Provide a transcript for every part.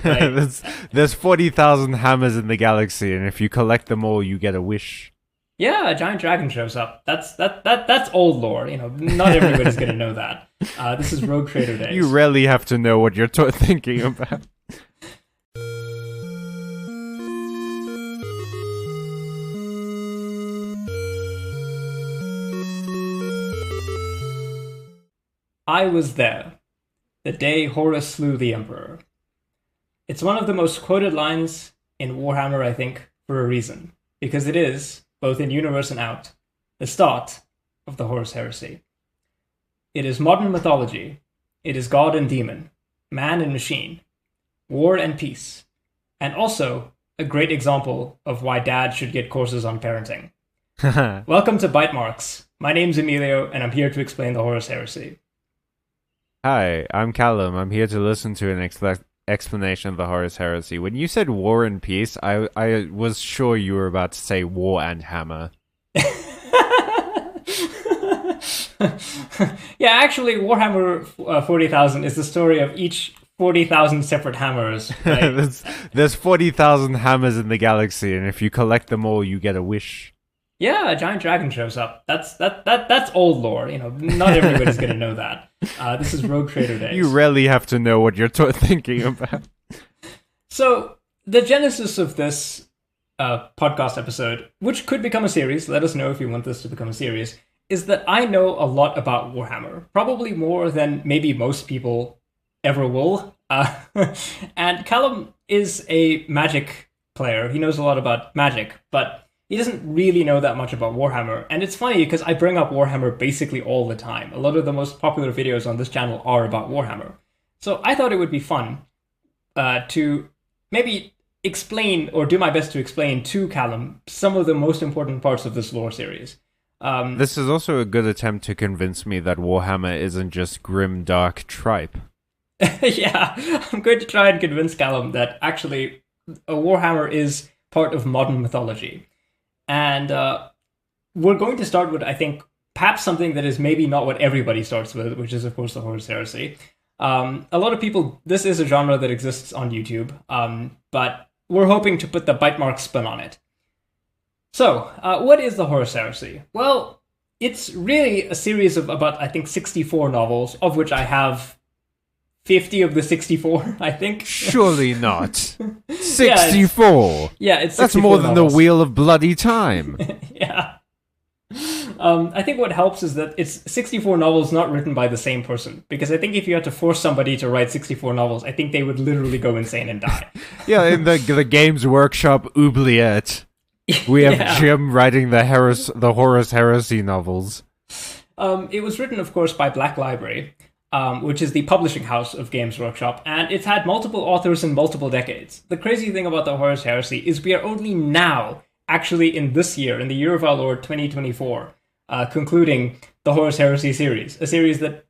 right? There's 40,000 hammers in the galaxy, and if you collect them all, you get a wish. Yeah, a giant dragon shows up. That's old lore. Not everybody's gonna know that. This is Rogue Trader You days. rarely have to know what you're thinking about. I was there, the day Horus slew the Emperor. It's one of the most quoted lines in Warhammer, I think, for a reason, because it is, both in universe and out, the start of the Horus Heresy. It is modern mythology. It is god and demon, man and machine, war and peace, and also a great example of why dad should get courses on parenting. Welcome to Byte Marx. My name's Emilio, and I'm here to explain the Horus Heresy. Hi, I'm Callum. I'm here to listen to an explanation of the Horus Heresy. When you said war and peace, I was sure you were about to say war and hammer. Yeah, actually, Warhammer 40,000 is the story of each 40,000 separate hammers. Right? There's 40,000 hammers in the galaxy, and if you collect them all, you get a wish. Yeah, a giant dragon shows up. That's old lore. Not everybody's gonna know that. This is Rogue Trader days. You rarely have to know what you're thinking about. So the genesis of this podcast episode, which could become a series, let us know if you want this to become a series, is that I know a lot about Warhammer, probably more than maybe most people ever will. And Callum is a Magic player. He knows a lot about Magic, but he doesn't really know that much about Warhammer. And it's funny because I bring up Warhammer basically all the time. A lot of the most popular videos on this channel are about Warhammer. So I thought it would be fun to maybe explain, or do my best to explain to Callum, some of the most important parts of this lore series. This is also a good attempt to convince me that Warhammer isn't just grim, dark tripe. Yeah, I'm going to try and convince Callum that actually Warhammer is part of modern mythology. And we're going to start with, I think, perhaps something that is maybe not what everybody starts with, which is, of course, the Horus Heresy. A lot of people, this is a genre that exists on YouTube, but we're hoping to put the bite mark spin on it. So, what is the Horus Heresy? Well, it's really a series of about, I think, 64 novels, of which I have 50 of the 64, I think. Surely not. 64! Yeah, it's 64 That's more than novels. the Wheel of Bloody Time. Yeah. I think what helps is that it's 64 novels not written by the same person. Because I think if you had to force somebody to write 64 novels, I think they would literally go insane and die. Yeah, in the Games Workshop oubliette, we have Yeah. Jim writing the Horus Heresy novels. It was written, of course, by Black Library, which is the publishing house of Games Workshop, and it's had multiple authors in multiple decades. The crazy thing about the Horus Heresy is we are only now, actually in this year, in the year of our Lord 2024, concluding the Horus Heresy series, a series that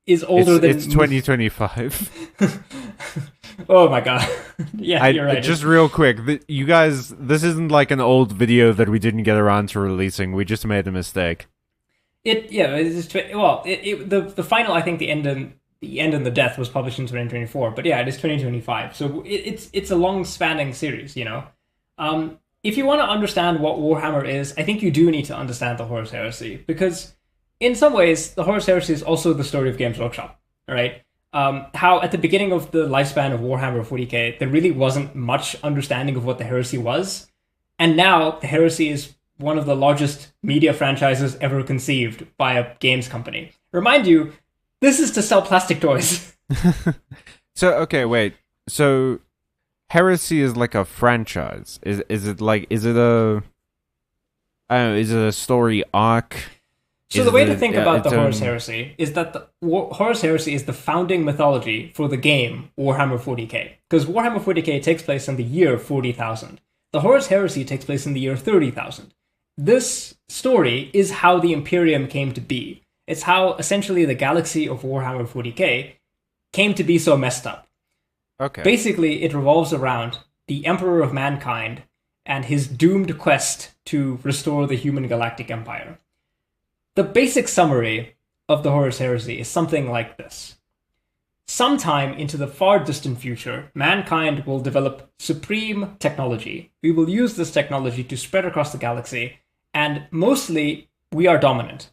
is older than... It's 2025. Oh my god. Yeah, you're right. Just real quick, you guys, this isn't like an old video that we didn't get around to releasing. We just made a mistake. The final, I think the end and the death was published in 2024, but yeah, it is 2025. So it's a long spanning series, If you want to understand what Warhammer is, I think you do need to understand the Horus Heresy, because in some ways the Horus Heresy is also the story of Games Workshop, right? How at the beginning of the lifespan of Warhammer 40k, there really wasn't much understanding of what the heresy was, and now the heresy is one of the largest media franchises ever conceived by a games company. Remind you, this is to sell plastic toys. So, okay, wait. So, Heresy is like a franchise. Is it a... I don't know, is it a story arc? So Is the way to it, think about the its Horus own- Heresy is that the Horus Heresy is the founding mythology for the game Warhammer 40k. Because Warhammer 40k takes place in the year 40,000. The Horus Heresy takes place in the year 30,000. This story is how the Imperium came to be. It's how, essentially, the galaxy of Warhammer 40k came to be so messed up. Okay. Basically, it revolves around the Emperor of Mankind and his doomed quest to restore the human galactic empire. The basic summary of the Horus Heresy is something like this. Sometime into the far distant future, mankind will develop supreme technology. We will use this technology to spread across the galaxy, and mostly we are dominant.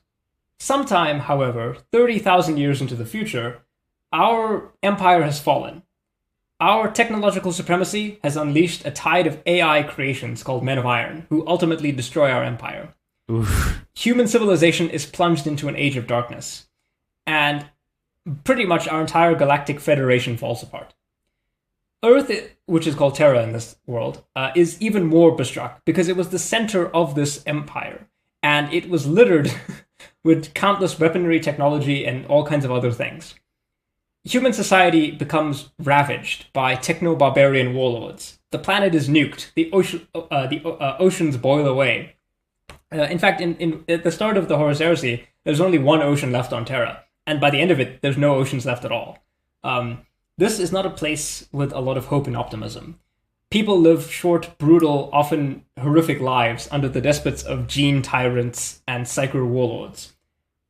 Sometime, however, 30,000 years into the future, our empire has fallen. Our technological supremacy has unleashed a tide of AI creations called Men of Iron, who ultimately destroy our empire. Oof. Human civilization is plunged into an age of darkness, and pretty much our entire galactic federation falls apart. Earth, which is called Terra in this world, is even more bestruck because it was the center of this empire, and it was littered with countless weaponry, technology, and all kinds of other things. Human society becomes ravaged by techno-barbarian warlords. The planet is nuked. The oceans boil away. In fact, at the start of the Horus Heresy, there's only one ocean left on Terra. And by the end of it, there's no oceans left at all. This is not a place with a lot of hope and optimism. People live short, brutal, often horrific lives under the despots of gene tyrants and psycho warlords.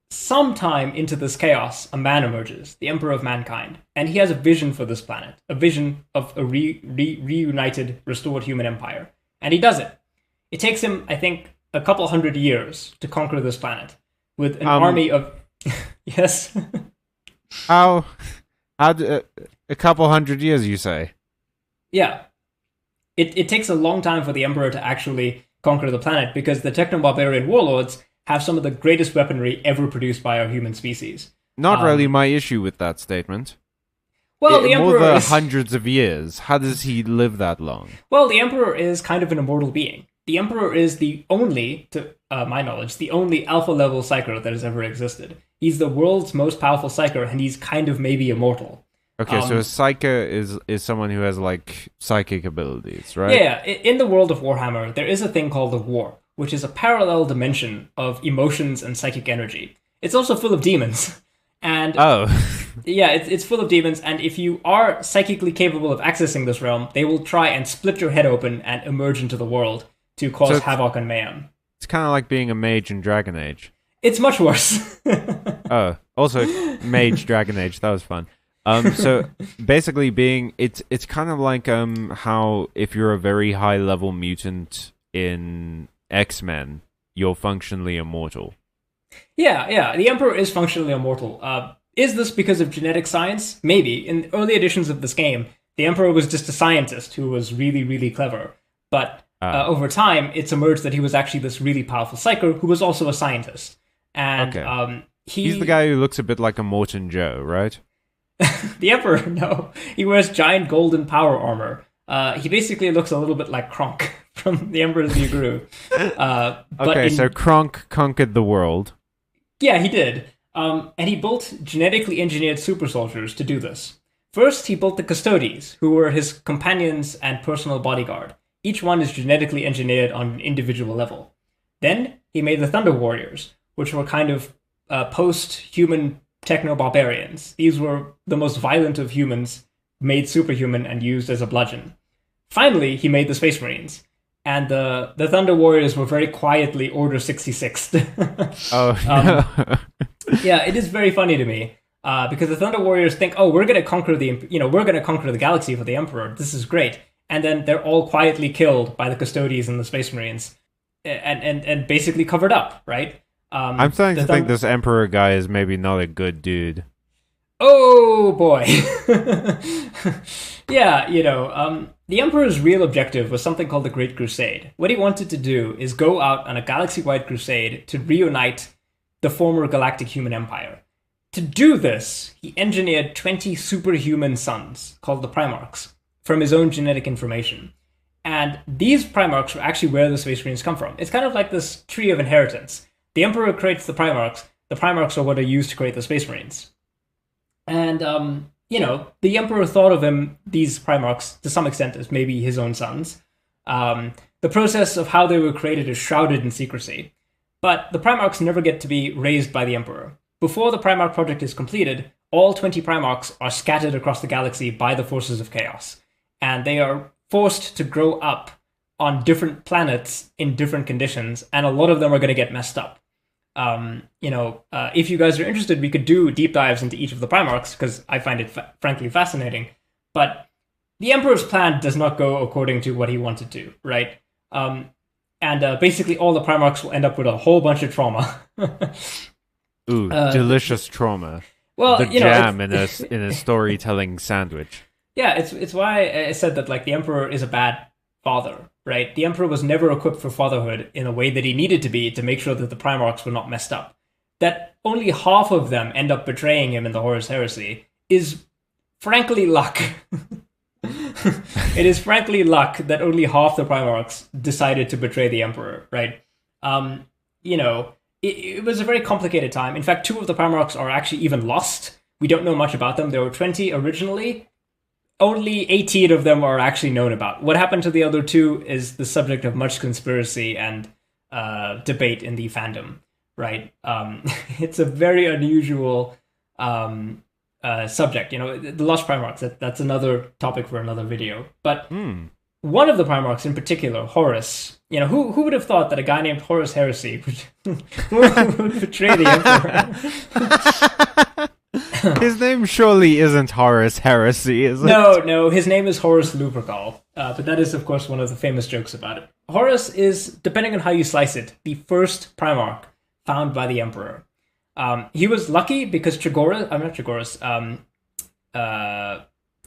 Sometime into this chaos, a man emerges, the Emperor of Mankind, and he has a vision for this planet, a vision of a reunited, restored human empire. And he does it. It takes him, I think, a couple hundred years to conquer this planet, with an army of... Yes? How a couple hundred years, you say? Yeah. It takes a long time for the Emperor to actually conquer the planet, because the techno-barbarian warlords have some of the greatest weaponry ever produced by our human species. Not really my issue with that statement. Well, the Emperor over is... hundreds of years. How does he live that long? Well, the Emperor is kind of an immortal being. The Emperor is the only, to my knowledge, the only alpha-level psyker that has ever existed. He's the world's most powerful psyker, and he's kind of maybe immortal. Okay, so a psyker is someone who has, like, psychic abilities, right? Yeah, in the world of Warhammer, there is a thing called the Warp, which is a parallel dimension of emotions and psychic energy. It's also full of demons. And yeah, it's full of demons, and if you are psychically capable of accessing this realm, they will try and split your head open and emerge into the world to cause havoc and mayhem. It's kind of like being a mage in Dragon Age. It's much worse. Also Mage Dragon Age, that was fun. So basically it's kind of like how if you're a very high level mutant in X-Men, you're functionally immortal. Yeah, the Emperor is functionally immortal. Is this because of genetic science? Maybe. In early editions of this game, the Emperor was just a scientist who was really, really clever. But over time, it's emerged that he was actually this really powerful psyker who was also a scientist. And he's the guy who looks a bit like a Morton Joe, right? The Emperor, no. He wears giant golden power armor. He basically looks a little bit like Kronk from The Emperor's New Groove. So Kronk conquered the world. Yeah, he did. And he built genetically engineered super soldiers to do this. First, he built the Custodes, who were his companions and personal bodyguard. Each one is genetically engineered on an individual level. Then, he made the Thunder Warriors, which were kind of post-human techno-barbarians. These were the most violent of humans, made superhuman and used as a bludgeon. Finally, he made the Space Marines. And the Thunder Warriors were very quietly Order 66. Yeah, it is very funny to me because the Thunder Warriors think, "Oh, we're going to conquer the galaxy for the Emperor. This is great." And then they're all quietly killed by the Custodes and the Space Marines, and basically covered up, right? I'm starting to think this Emperor guy is maybe not a good dude. Oh boy. Yeah, the Emperor's real objective was something called the Great Crusade. What he wanted to do is go out on a galaxy-wide crusade to reunite the former galactic human empire. To do this, he engineered 20 superhuman sons, called the Primarchs, from his own genetic information. And these Primarchs are actually where the Space Marines come from. It's kind of like this tree of inheritance. The Emperor creates the Primarchs are what are used to create the Space Marines. And, the Emperor thought of these Primarchs, to some extent, as maybe his own sons. The process of how they were created is shrouded in secrecy. But the Primarchs never get to be raised by the Emperor. Before the Primarch project is completed, all 20 Primarchs are scattered across the galaxy by the forces of chaos. And they are forced to grow up on different planets in different conditions, and a lot of them are going to get messed up. If you guys are interested, we could do deep dives into each of the Primarchs, because I find it frankly fascinating. But the Emperor's plan does not go according to what he wanted to, right? Basically all the Primarchs will end up with a whole bunch of trauma. Ooh, delicious trauma. Well, the jam in a storytelling sandwich. Yeah, it's why I said that, like, the Emperor is a bad father, right? The Emperor was never equipped for fatherhood in a way that he needed to be to make sure that the Primarchs were not messed up. That only half of them end up betraying him in the Horus Heresy is frankly luck. It is frankly luck that only half the Primarchs decided to betray the Emperor, right? It was a very complicated time. In fact, 2 of the Primarchs are actually even lost. We don't know much about them. There were 20 originally. Only 18 of them are actually known about. What happened to the other 2 is the subject of much conspiracy and debate in the fandom, right? It's a very unusual subject. The Lost Primarchs, that's another topic for another video. But one of the Primarchs in particular, Horus, who would have thought that a guy named Horus Heresy would betray the Emperor? His name surely isn't Horus Heresy, is it? No, his name is Horus Lupercal. But that is, of course, one of the famous jokes about it. Horus is, depending on how you slice it, the first Primarch found by the Emperor. He was lucky because the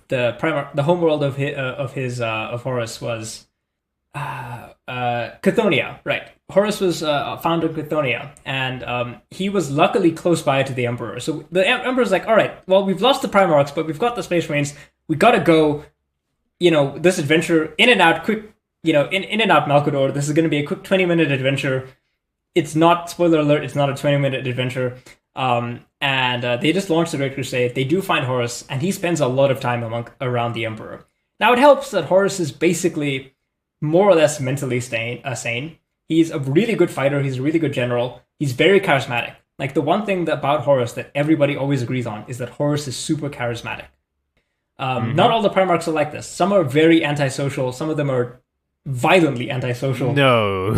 Primarch, the homeworld of Horus was Chthoniya, right? Horus was found in Chthoniya, and he was luckily close by to the Emperor. So the Emperor's like, all right, well, we've lost the Primarchs, but we've got the Space Marines. We gotta go, this adventure, in and out, quick, in and out Malkador. This is gonna be a quick 20-minute adventure. It's not, spoiler alert, it's not a 20-minute adventure. They just launched the Great Crusade. They do find Horus, and he spends a lot of time around the Emperor. Now, it helps that Horus is basically more or less mentally sane. He's a really good fighter. He's a really good general. He's very charismatic. Like, the one thing about Horus that everybody always agrees on is that Horus is super charismatic. Not all the Primarchs are like this. Some are very antisocial. Some of them are violently antisocial. No.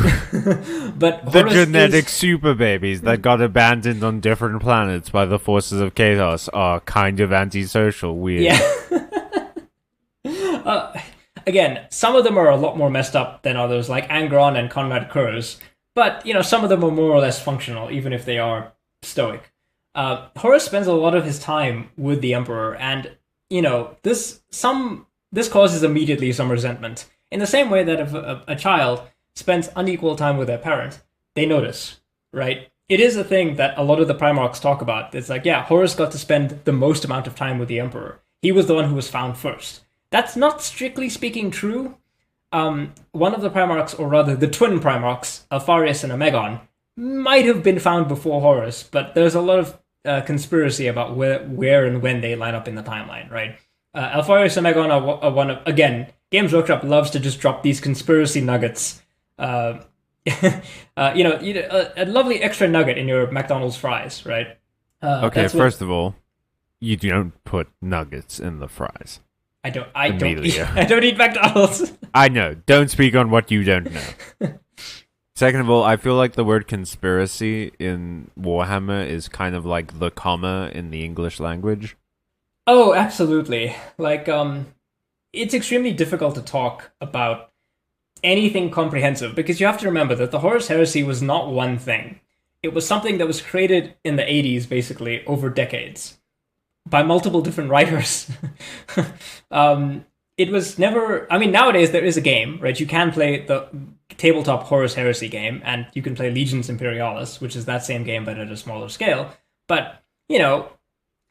But the Horus genetic super babies that got abandoned on different planets by the forces of chaos are kind of antisocial. Weird. Yeah. Again, some of them are a lot more messed up than others, like Angron and Conrad Kurz. But, some of them are more or less functional, even if they are stoic. Horus spends a lot of his time with the Emperor, and, this causes immediately some resentment. In the same way that if a child spends unequal time with their parent, they notice, right? It is a thing that a lot of the Primarchs talk about. It's like, yeah, Horus got to spend the most amount of time with the Emperor. He was the one who was found first. That's not strictly speaking true. One of the Primarchs, or rather the twin Primarchs, Alpharius and Omegon, might have been found before Horus, but there's a lot of conspiracy about where and when they line up in the timeline, right? Alpharius and Omegon are one of, again, Games Workshop loves to just drop these conspiracy nuggets. A lovely extra nugget in your McDonald's fries, right? Okay, first of all, you don't put nuggets in the fries. I don't eat McDonald's. I know. Don't speak on what you don't know. Second of all, I feel like the word conspiracy in Warhammer is kind of like the comma in the English language. Oh, absolutely. Like, it's extremely difficult to talk about anything comprehensive, because you have to remember that the Horus Heresy was not one thing. It was something that was created in the 80s, basically, over decades, by multiple different writers. It was never... I mean, nowadays there is a game, right? You can play the tabletop Horus Heresy game, and you can play Legions Imperialis, which is that same game, but at a smaller scale. But,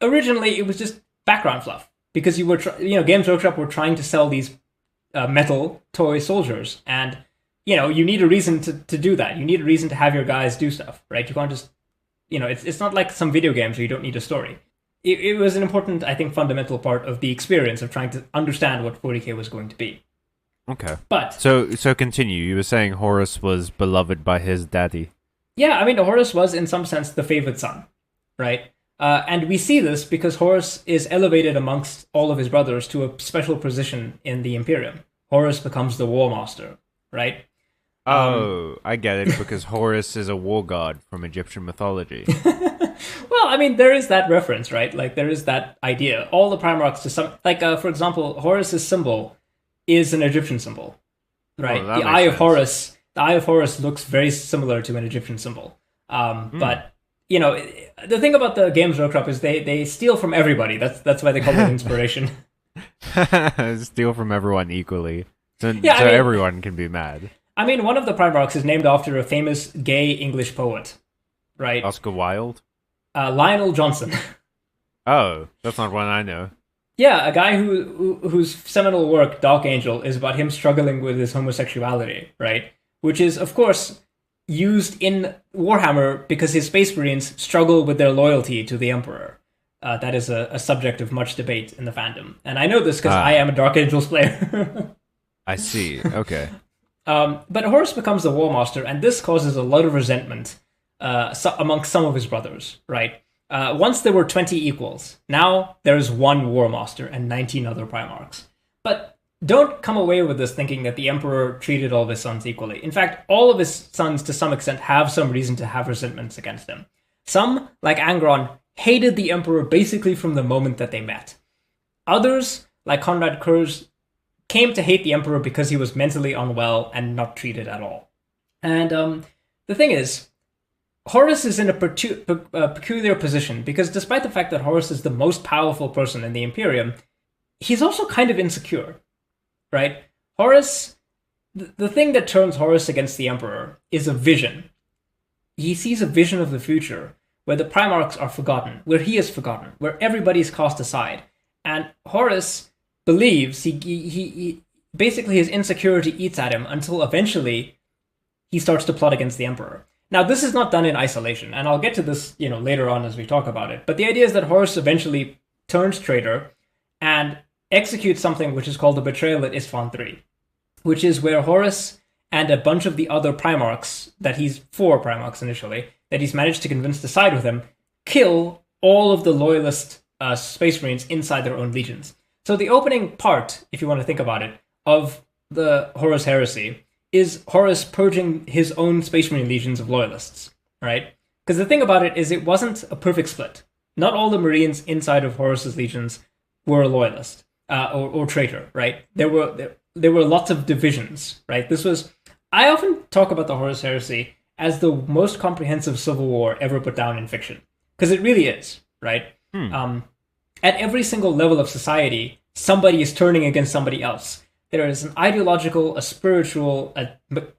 originally it was just background fluff, because you were, Games Workshop were trying to sell these metal toy soldiers, and, you need a reason to do that. You need a reason to have your guys do stuff, right? You can't just, it's not like some video games where you don't need a story. It was an important, I think, fundamental part of the experience of trying to understand what 40k was going to be. Okay. But so continue. You were saying Horus was beloved by his daddy. Yeah, I mean, Horus was, in some sense, the favored son, right? And we see this because Horus is elevated amongst all of his brothers to a special position in the Imperium. Horus becomes the War Master, right? Oh, I get it, because Horus is a war god from Egyptian mythology. Well, I mean, there is that reference, right? Like, there is that idea. All the Primarchs to some, like, for example, Horus's symbol is an Egyptian symbol, right? Oh, The Eye of Horus, the Eye of Horus looks very similar to an Egyptian symbol. But you know, the thing about the Games Workshop is they steal from everybody. That's why they call it inspiration. Steal from everyone equally, so Yeah, I mean- everyone can be mad. I mean, one of the Primarchs is named after a famous gay English poet, right? Oscar Wilde? Lionel Johnson. Oh, that's not one I know. Yeah, a guy whose seminal work, Dark Angel, is about him struggling with his homosexuality, right? Which is, of course, used in Warhammer because his Space Marines struggle with their loyalty to the Emperor. That is a subject of much debate in the fandom. And I know this because I am a Dark Angels player. I see. Okay. But Horus becomes the War Master, and this causes a lot of resentment amongst some of his brothers, right? Once there were 20 equals. Now there is one War Master and 19 other Primarchs. But don't come away with this thinking that the Emperor treated all of his sons equally. In fact, all of his sons, to some extent, have some reason to have resentments against him. Some, like Angron, hated the Emperor basically from the moment that they met. Others, like Konrad Kurz, came to hate the Emperor because he was mentally unwell and not treated at all. And the thing is, Horus is in a peculiar position because despite the fact that Horus is the most powerful person in the Imperium, he's also kind of insecure, right? Horus, the thing that turns Horus against the Emperor is a vision. He sees a vision of the future where the Primarchs are forgotten, where he is forgotten, where everybody is cast aside. And Horus believes he basically his insecurity eats at him until eventually he starts to plot against the Emperor. Now, this is not done in isolation, and I'll get to this, later on as we talk about it. But the idea is that Horus eventually turns traitor and executes something which is called the Betrayal at Isfahan III, which is where Horus and a bunch of the other Primarchs, four Primarchs initially, that he's managed to convince to side with him, kill all of the loyalist Space Marines inside their own legions. So the opening part, if you want to think about it, of the Horus Heresy is Horus purging his own Space Marine legions of loyalists, right? Because the thing about it is it wasn't a perfect split. Not all the Marines inside of Horus's legions were a loyalist or traitor, right? There were lots of divisions, right? I often talk about the Horus Heresy as the most comprehensive civil war ever put down in fiction, because it really is, right? At every single level of society, somebody is turning against somebody else. There is an ideological, a spiritual,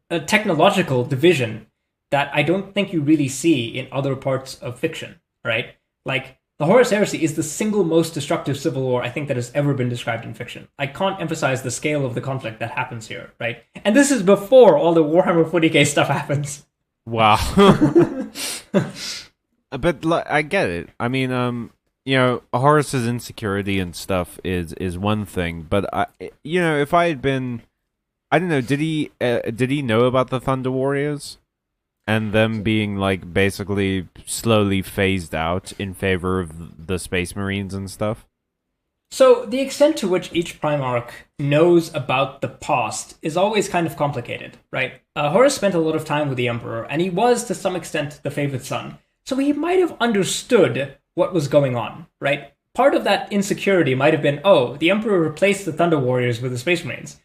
a technological division that I don't think you really see in other parts of fiction, right? Like, the Horus Heresy is the single most destructive civil war I think that has ever been described in fiction. I can't emphasize the scale of the conflict that happens here, right? And this is before all the Warhammer 40k stuff happens. Wow. But I get it. I mean, Horus's insecurity and stuff is one thing, but if I had been, I don't know, did he know about the Thunder Warriors and them being like basically slowly phased out in favor of the Space Marines and stuff? So the extent to which each Primarch knows about the past is always kind of complicated, right? Horus spent a lot of time with the Emperor, and he was to some extent the favored son, so he might have understood what was going on, right? Part of that insecurity might have been, oh, the Emperor replaced the Thunder Warriors with the Space Marines.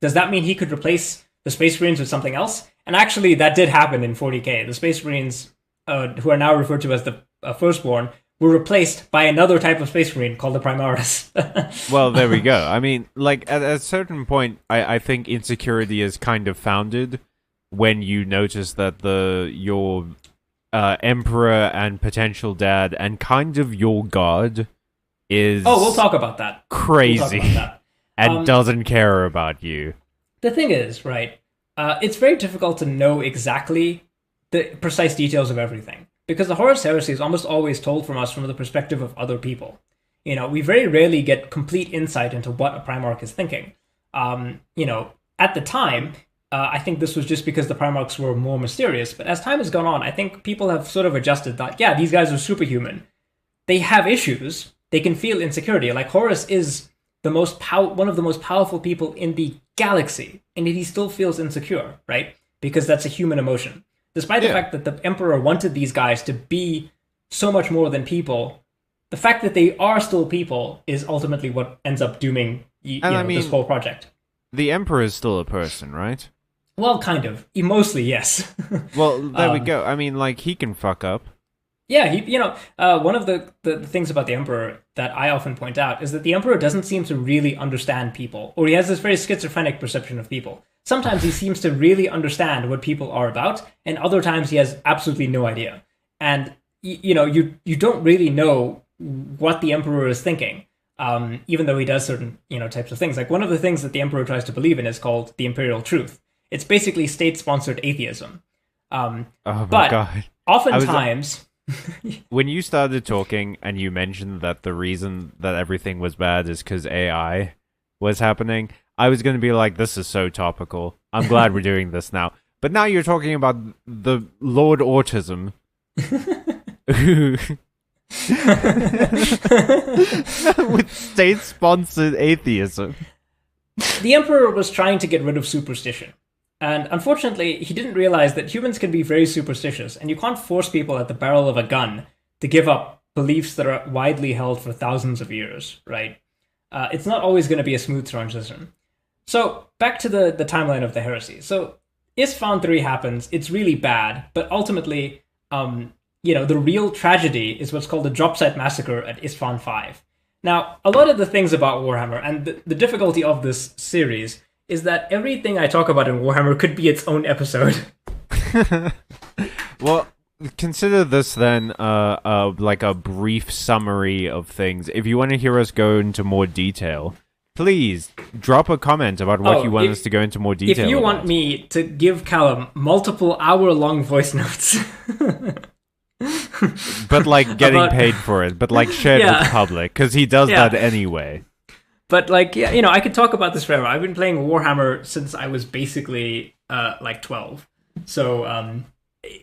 Does that mean he could replace the Space Marines with something else? And actually, that did happen in 40k. The Space Marines, who are now referred to as the Firstborn, were replaced by another type of Space Marine called the Primaris. Well, there we go. I mean, like, at a certain point, I think insecurity is kind of founded when you notice that your Emperor and potential dad and kind of your god is we'll talk about that. Crazy and doesn't care about you. The thing is, right, it's very difficult to know exactly the precise details of everything because the Horus Heresy is almost always told from the perspective of other people. We very rarely get complete insight into what a Primarch is thinking. At the time, I think this was just because the Primarchs were more mysterious, but as time has gone on, I think people have sort of adjusted that, yeah, these guys are superhuman. They have issues. They can feel insecurity. Like, Horus is one of the most powerful people in the galaxy, and yet he still feels insecure, right? because that's a human emotion. Despite the fact that the Emperor wanted these guys to be so much more than people, the fact that they are still people is ultimately what ends up dooming this whole project. The Emperor is still a person, right? Well, kind of. Mostly, yes. Well, there we go. I mean, like, he can fuck up. Yeah, one of the things about the Emperor that I often point out is that the Emperor doesn't seem to really understand people, or he has this very schizophrenic perception of people. Sometimes he seems to really understand what people are about, and other times he has absolutely no idea. And, you don't really know what the Emperor is thinking, even though he does certain, types of things. Like, one of the things that the Emperor tries to believe in is called the imperial truth. It's basically state-sponsored atheism. Oh my God. Oftentimes... When you started talking and you mentioned that the reason that everything was bad is because AI was happening, I was going to be like, this is so topical. I'm glad we're doing this now. But now you're talking about the Lord Autism. With state-sponsored atheism. The Emperor was trying to get rid of superstition. And unfortunately, he didn't realize that humans can be very superstitious, and you can't force people at the barrel of a gun to give up beliefs that are widely held for thousands of years, right? It's not always going to be a smooth transition. So, back to the timeline of the heresy. So, Isfahan 3 happens, it's really bad, but ultimately, the real tragedy is what's called the drop site massacre at Isfahan 5. Now, a lot of the things about Warhammer, and the difficulty of this series, is that everything I talk about in Warhammer could be its own episode. Well, consider this then like a brief summary of things. If you want to hear us go into more detail, please drop a comment about what you want us to go into more detail If you about. want me to give Callum multiple hour-long voice notes... but like getting paid for it, but like shared with the public, because he does that anyway. But I could talk about this forever. I've been playing Warhammer since I was basically 12. So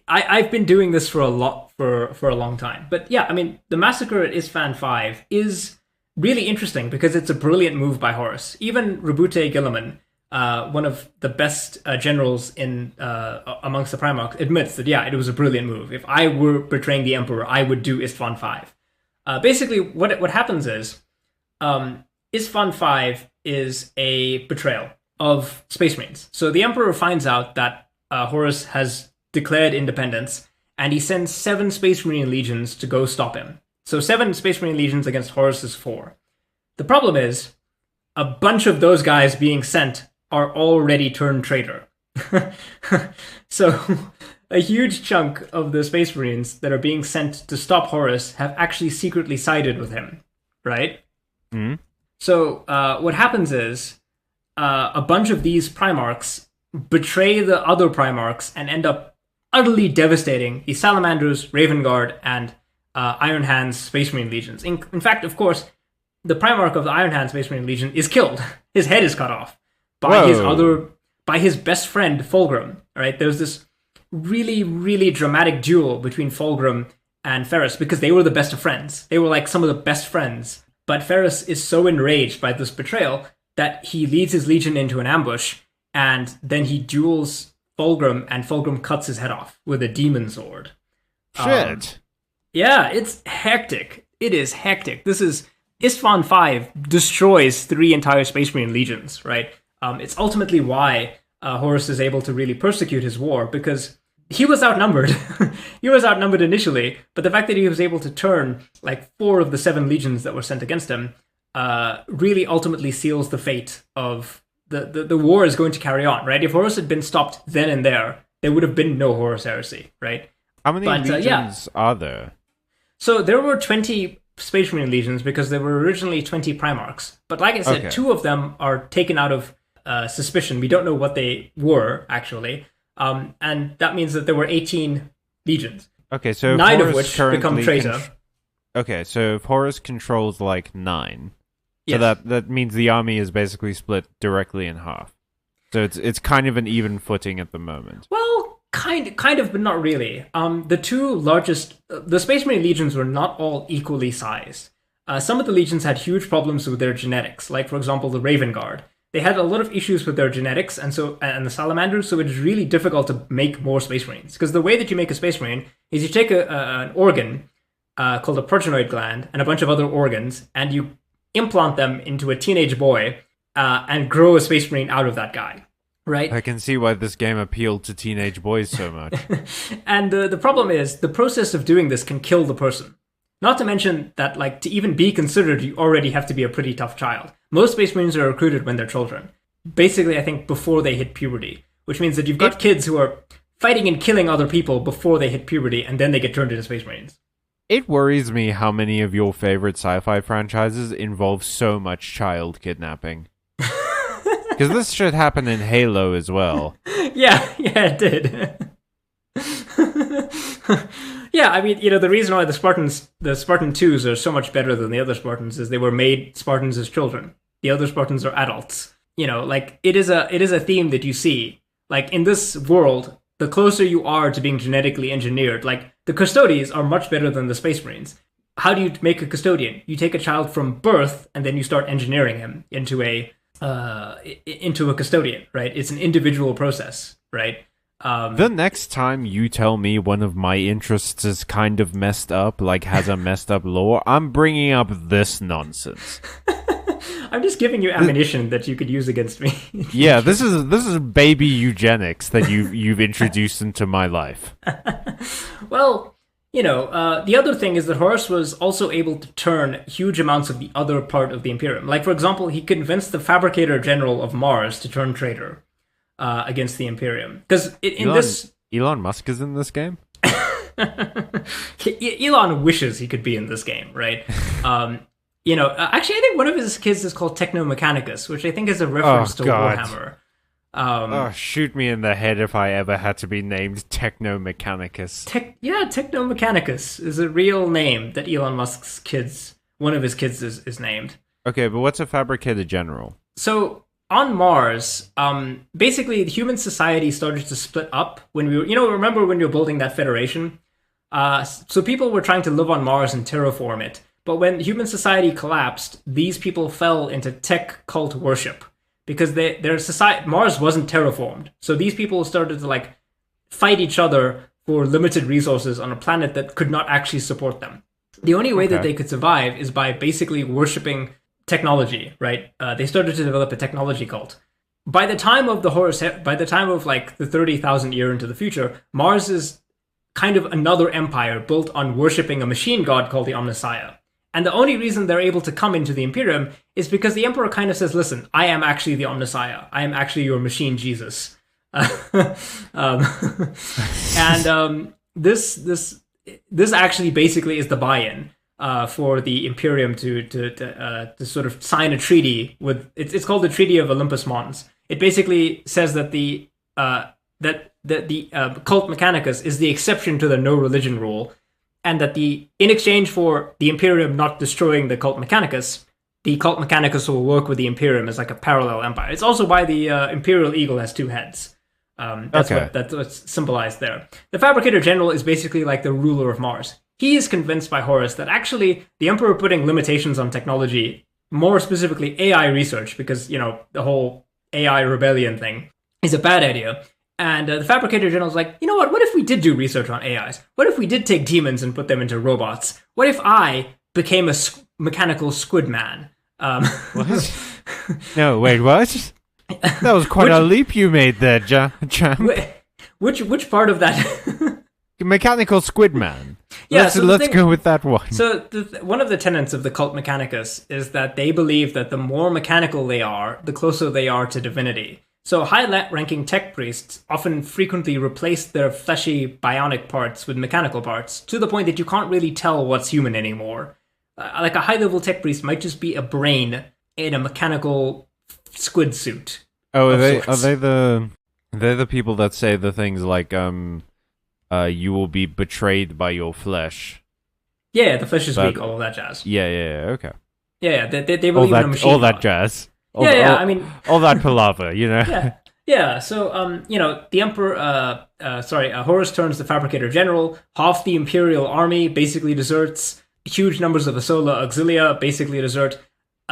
I've been doing this for a long time. But yeah, I mean, the massacre at Isfahan 5 is really interesting because it's a brilliant move by Horus. Even Rabute Guilliman, one of the best generals in amongst the Primarchs, admits that it was a brilliant move. If I were betraying the Emperor, I would do Isfahan 5. Basically, what happens is Isfahan 5 is a betrayal of Space Marines. So the Emperor finds out that Horus has declared independence, and he sends 7 Space Marine legions to go stop him. So 7 Space Marine legions against Horus's 4. The problem is, a bunch of those guys being sent are already turned traitor. So a huge chunk of the Space Marines that are being sent to stop Horus have actually secretly sided with him, right? Mm-hmm. So what happens is a bunch of these Primarchs betray the other Primarchs and end up utterly devastating the Salamanders, Raven Guard, and Iron Hands Space Marine legions. In fact, of course, the Primarch of the Iron Hands Space Marine legion is killed. His head is cut off by his best friend Fulgrim. All right, there's this really, really dramatic duel between Fulgrim and Ferrus because they were the best of friends. They were like some of the best friends. But Ferrus is so enraged by this betrayal that he leads his legion into an ambush, and then he duels Fulgrim, and Fulgrim cuts his head off with a demon sword. Shit. Yeah, it's hectic. It is hectic. This is Isfahan 5 destroys 3 entire Space Marine legions, right? It's ultimately why Horus is able to really persecute his war, because he was outnumbered. He was outnumbered initially, but the fact that he was able to turn like 4 of the 7 legions that were sent against him really ultimately seals the fate of the war is going to carry on, right? If Horus had been stopped then and there would have been no Horus Heresy, right? How many legions are there? So there were 20 Space Marine legions because there were originally 20 Primarchs. But like I said, 2 of them are taken out of suspicion. We don't know what they were, actually. And that means that there were 18 legions. Okay, so 9 Horus of which become traitor. Okay, so if Horus controls like 9, so that means the army is basically split directly in half. So it's kind of an even footing at the moment. Well, kind of, but not really. The 2 largest, the Space Marine legions were not all equally sized. Some of the legions had huge problems with their genetics, like for example the Raven Guard. they had a lot of issues with their genetics and the salamanders, so it's really difficult to make more Space Marines. Because the way that you make a Space Marine is you take an organ called a progenoid gland and a bunch of other organs, and you implant them into a teenage boy and grow a Space Marine out of that guy. Right? I can see why this game appealed to teenage boys so much. And the problem is, the process of doing this can kill the person. Not to mention that, like, to even be considered, you already have to be a pretty tough child. Most Space Marines are recruited when they're children. Basically, I think, before they hit puberty. Which means that you've got kids who are fighting and killing other people before they hit puberty, and then they get turned into Space Marines. It worries me how many of your favorite sci-fi franchises involve so much child kidnapping. Because this should happen in Halo as well. Yeah, it did. Yeah, I mean, the reason why the Spartan 2s are so much better than the other Spartans is they were made Spartans as children. The other Spartans are adults. Like, it is a theme that you see. Like, in this world, the closer you are to being genetically engineered, like, the Custodians are much better than the Space Marines. How do you make a Custodian? You take a child from birth, and then you start engineering him into a Custodian, right? It's an individual process, right? The next time you tell me one of my interests is kind of messed up, like has a messed up lore, I'm bringing up this nonsense. I'm just giving you ammunition that you could use against me. Yeah, this is baby eugenics that you've introduced into my life. Well, the other thing is that Horus was also able to turn huge amounts of the other part of the Imperium. Like, for example, he convinced the Fabricator General of Mars to turn traitor against the Imperium. Because Elon Musk is in this game? Elon wishes he could be in this game, right? Actually, I think one of his kids is called Technomechanicus, which I think is a reference to Warhammer. Shoot me in the head if I ever had to be named Technomechanicus. Technomechanicus is a real name that Elon Musk's one of his kids is named. Okay, but what's a Fabricator General? So, on Mars, basically, the human society started to split up when we were, remember when we were building that Federation? So people were trying to live on Mars and terraform it. But when human society collapsed, these people fell into tech cult worship. Because their society, Mars wasn't terraformed. So these people started to, fight each other for limited resources on a planet that could not actually support them. The only way that they could survive is by basically worshipping technology, right? They started to develop a technology cult. By the time of the 30,000 year into the future, Mars is kind of another empire built on worshipping a machine god called the Omnissiah. And the only reason they're able to come into the Imperium is because the Emperor kind of says, listen, I am actually the Omnissiah. I am actually your machine Jesus. This actually basically is the buy-in for the Imperium to sort of sign a treaty with... It's called the Treaty of Olympus Mons. It basically says that the cult Mechanicus is the exception to the no religion rule, and that in exchange for the Imperium not destroying the cult Mechanicus, the cult Mechanicus will work with the Imperium as like a parallel empire. It's also why the Imperial Eagle has two heads. That's what's symbolized there. The Fabricator General is basically like the ruler of Mars. He is convinced by Horus that actually the Emperor putting limitations on technology, more specifically AI research, because, the whole AI rebellion thing, is a bad idea. And the Fabricator General is like, what if we did do research on AIs? What if we did take demons and put them into robots? What if I became a mechanical squid man? What? No, wait, what? That was quite a leap you made there, champ. Which part of that? Mechanical squid man. Yeah, let's go with that one. So one of the tenets of the cult Mechanicus is that they believe that the more mechanical they are, the closer they are to divinity. So high-ranking tech priests often frequently replace their fleshy bionic parts with mechanical parts, to the point that you can't really tell what's human anymore. Like a high-level tech priest might just be a brain in a mechanical squid suit. Oh, are they the people that say the things like you will be betrayed by your flesh? Yeah, the flesh is weak, all of that jazz. Yeah, okay. Yeah, they believe in a machine. All that jazz. All that palaver, Yeah, so, the Emperor, Horus turns the Fabricator General, half the Imperial army basically deserts, huge numbers of the Solar Auxilia basically desert,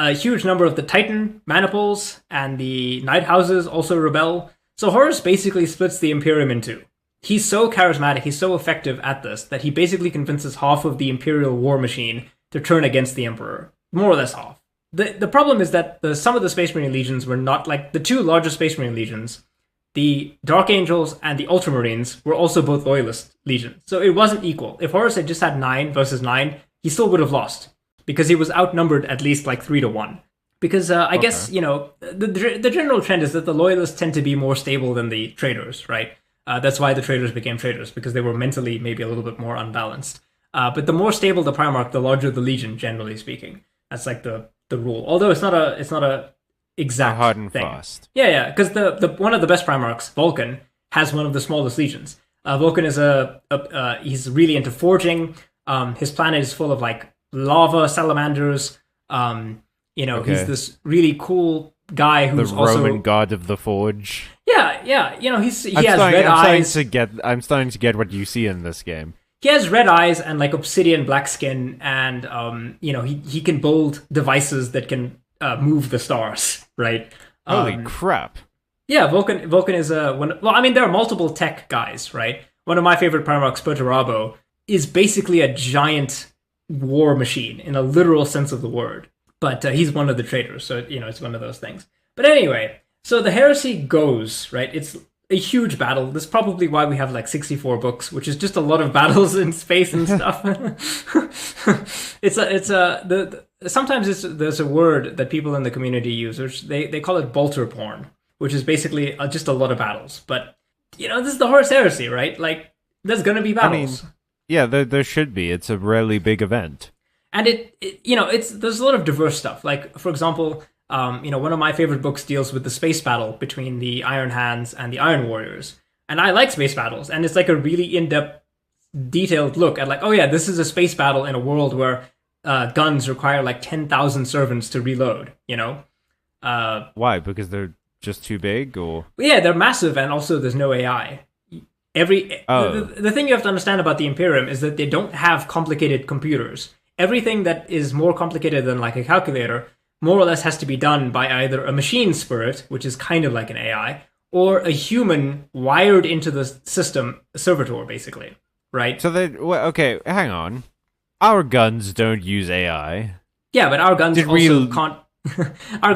A huge number of the Titan maniples and the Night Houses also rebel. So Horus basically splits the Imperium in two. He's so charismatic, he's so effective at this, that he basically convinces half of the Imperial war machine to turn against the Emperor. More or less half. The problem is that some of the Space Marine legions were not like the two largest Space Marine legions. The Dark Angels and the Ultramarines were also both loyalist legions. So it wasn't equal. If Horus had just had 9 versus 9, he still would have lost. Because he was outnumbered at least like 3-1. Because I guess, you know, the general trend is that the loyalists tend to be more stable than the traitors, right? That's why the traitors became traitors, because they were mentally maybe a little bit more unbalanced. But the more stable the Primarch, the larger the legion, generally speaking. That's like the rule. Although it's not a exact hard and thing. fast. Yeah, because the one of the best Primarchs, Vulcan, has one of the smallest legions. Vulcan is he's really into forging. His planet is full of like lava salamanders. He's this really cool guy who's the also Roman god of the forge. Yeah. You know, he has red eyes. I'm starting to get what you see in this game. He has red eyes and like obsidian black skin, and he can build devices that can move the stars, right? Holy crap! Yeah, Vulcan is there are multiple tech guys, right? One of my favorite Primarchs, Perturabo, is basically a giant war machine in a literal sense of the word. But he's one of the traitors, so it's one of those things. But anyway, so the heresy goes, right? It's a huge battle. That's probably why we have like 64 books, which is just a lot of battles in space and stuff. Sometimes there's a word that people in the community use, which they call it bolter porn, which is basically just a lot of battles. But this is the Horus Heresy, right? Like there's gonna be battles. Yeah, there should be. It's a really big event. And there's a lot of diverse stuff. Like, for example, one of my favorite books deals with the space battle between the Iron Hands and the Iron Warriors. And I like space battles. And it's like a really in-depth, detailed look at like, oh yeah, this is a space battle in a world where guns require like 10,000 servants to reload, Why? Because they're just too big, or? Yeah, they're massive, and also there's no AI. The thing you have to understand about the Imperium is that they don't have complicated computers. Everything that is more complicated than like a calculator more or less has to be done by either a machine spirit, which is kind of like an AI, or a human wired into the system, a servitor, basically, right? So okay, hang on. Our guns don't use AI. Yeah, but our guns can't...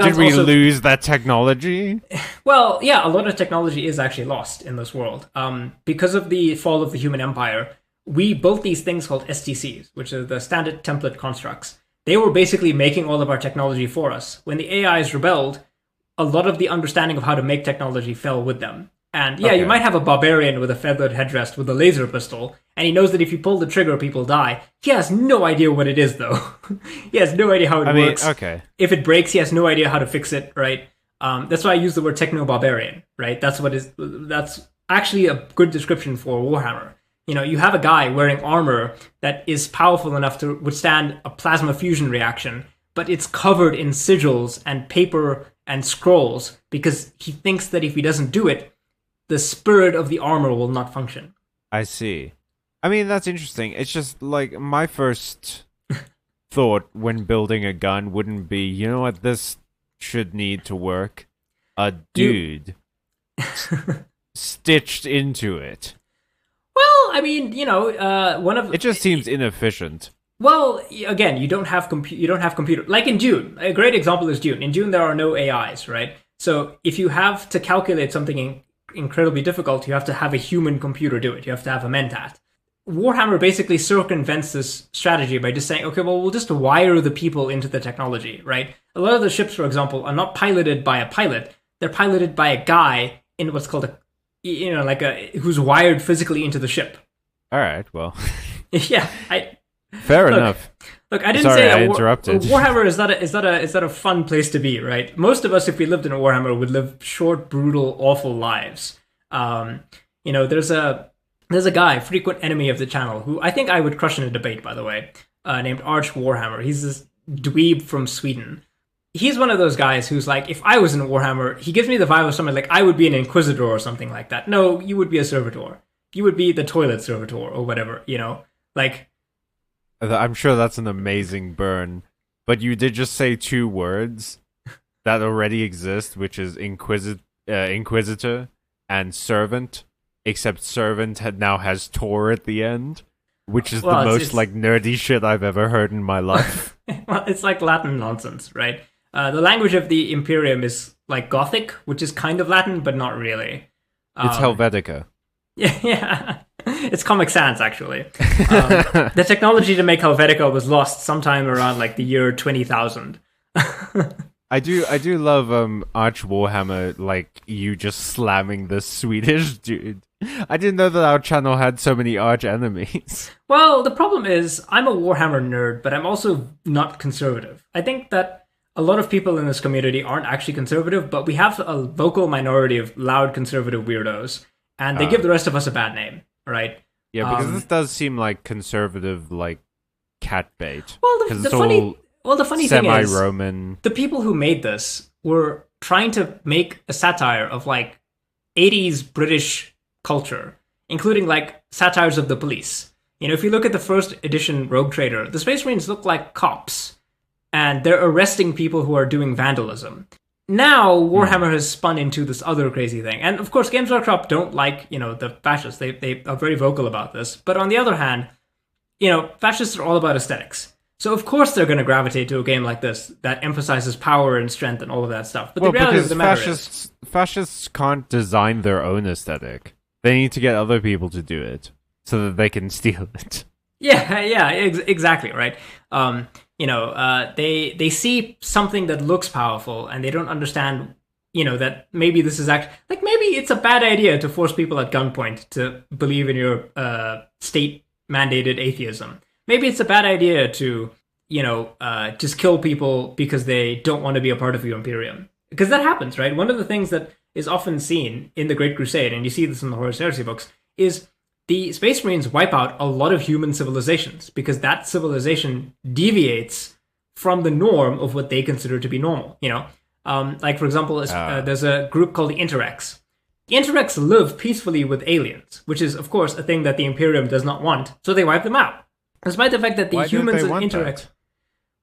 Did we lose that technology? Well, yeah, a lot of technology is actually lost in this world. Because of the fall of the human empire, we built these things called STCs, which are the standard template constructs. They were basically making all of our technology for us. When the AIs rebelled, a lot of the understanding of how to make technology fell with them. And yeah, You might have a barbarian with a feathered headdress with a laser pistol, and he knows that if you pull the trigger, people die. He has no idea what it is, though. He has no idea how it works. Okay. If it breaks, he has no idea how to fix it, right? That's why I use the word techno-barbarian, right? That's actually a good description for Warhammer. You have a guy wearing armor that is powerful enough to withstand a plasma fusion reaction, but it's covered in sigils and paper and scrolls because he thinks that if he doesn't do it, the spirit of the armor will not function. I see. I mean, that's interesting. It's just like my first thought when building a gun wouldn't be, you know what, this should need to work. A dude stitched into it. Well, I mean, it just seems inefficient. Well, again, you don't have computer. Like in Dune, a great example is Dune. In Dune, there are no AIs, right? So if you have to calculate something incredibly difficult, you have to have a human computer do it. You have to have a mentat. Warhammer basically circumvents this strategy by just saying, okay, well, we'll just wire the people into the technology, right? A lot of the ships, for example, are not piloted by a pilot. They're piloted by a guy in what's called who's wired physically into the ship. All right, well. Yeah, Fair enough. Look, I didn't Sorry, say I interrupted. Warhammer is not a fun place to be, right? Most of us, if we lived in a Warhammer, would live short, brutal, awful lives. There's a guy, frequent enemy of the channel, who I think I would crush in a debate, by the way, named Arch Warhammer. He's this dweeb from Sweden. He's one of those guys who's like, if I was in Warhammer, he gives me the vibe of someone like I would be an Inquisitor or something like that. No, you would be a Servitor. You would be the toilet Servitor or whatever, Like, I'm sure that's an amazing burn. but you did just say two words that already exist, which is inquisitor and servant, except servant now has Tor at the end, which is the most like nerdy shit I've ever heard in my life. Well, it's like Latin nonsense, right? The language of the Imperium is like Gothic, which is kind of Latin, but not really. It's Helvetica. Yeah. It's Comic Sans, actually. The technology to make Helvetica was lost sometime around like the year 20,000. I do love Arch Warhammer, like you just slamming the Swedish dude. I didn't know that our channel had so many arch enemies. Well, the problem is I'm a Warhammer nerd, but I'm also not conservative. I think that a lot of people in this community aren't actually conservative, but we have a vocal minority of loud conservative weirdos, and they give the rest of us a bad name, right? Yeah, because this does seem like conservative, like cat bait. Well, the funny thing is, semi-Roman. The people who made this were trying to make a satire of like 80s British culture, including like satires of the police. You know, if you look at the first edition Rogue Trader, the Space Marines look like cops, and they're arresting people who are doing vandalism. Now, Warhammer has spun into this other crazy thing. And of course, Games Workshop don't like, the fascists. They are very vocal about this. But on the other hand, fascists are all about aesthetics. So of course they're going to gravitate to a game like this that emphasizes power and strength and all of that stuff. But the reality of the matter is, fascists can't design their own aesthetic. They need to get other people to do it so that they can steal it. Yeah, exactly, right. They see something that looks powerful and they don't understand, that maybe this is actually, like, maybe it's a bad idea to force people at gunpoint to believe in your state-mandated atheism. Maybe it's a bad idea to, just kill people because they don't want to be a part of your Imperium. Because that happens, right? One of the things that is often seen in the Great Crusade, and you see this in the Horus Heresy books, is the Space Marines wipe out a lot of human civilizations because that civilization deviates from the norm of what they consider to be normal. Like, for example, there's a group called the Interrex. The Interrex live peacefully with aliens, which is, of course, a thing that the Imperium does not want, so they wipe them out. Despite the fact that the humans and Interrex...